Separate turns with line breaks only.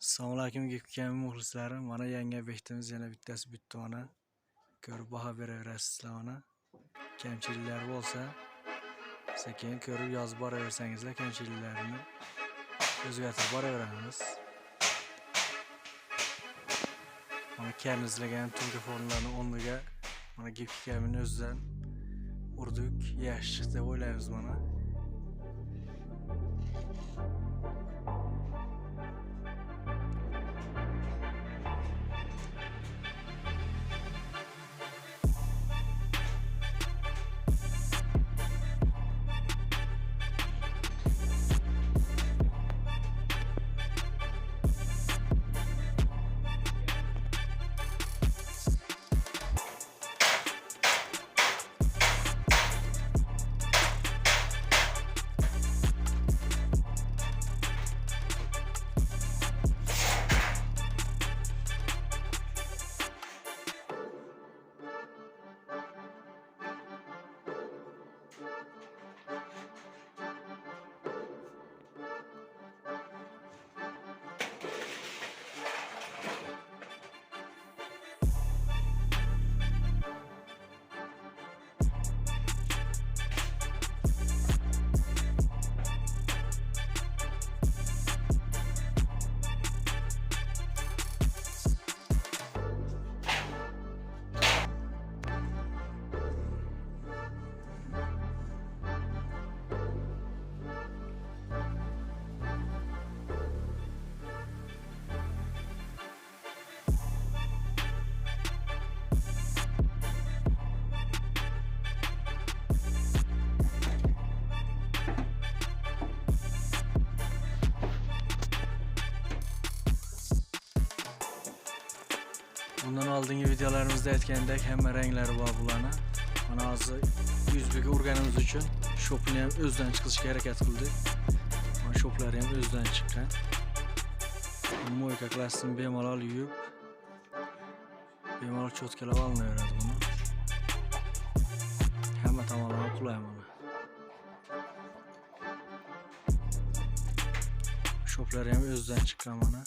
Assalomu alaykum Gepkami muxlislari. Mana yangi obyektimiz yana bittasi bitti ona. Ko'rib baho beraverasizlar ona. Kamchiliklar bo'lsa, sekin ko'rib yozib boraversangizlar, kamchiliklarni o'zgartirib boraveramiz. Mana kamizlagan tungi fonlarni o'rniga mana Gepkamining o'zidan urdik, yaxshi deb o'ylaymiz mana. Bundan oldingi videolarimizda aytgandek hamma ranglari bor bularni. Mana hozir yuzbiga urganimiz uchun shopni ham o'zidan chiqishga harakat qildik. Mana shoplari ham o'zidan chiqqan. Moyka klassini bemalol yuvib, bemalol cho'tkalab olinaveradi buni. Hamma tomonlama qulay mana. Shoplari ham o'zidan chiqqan mana.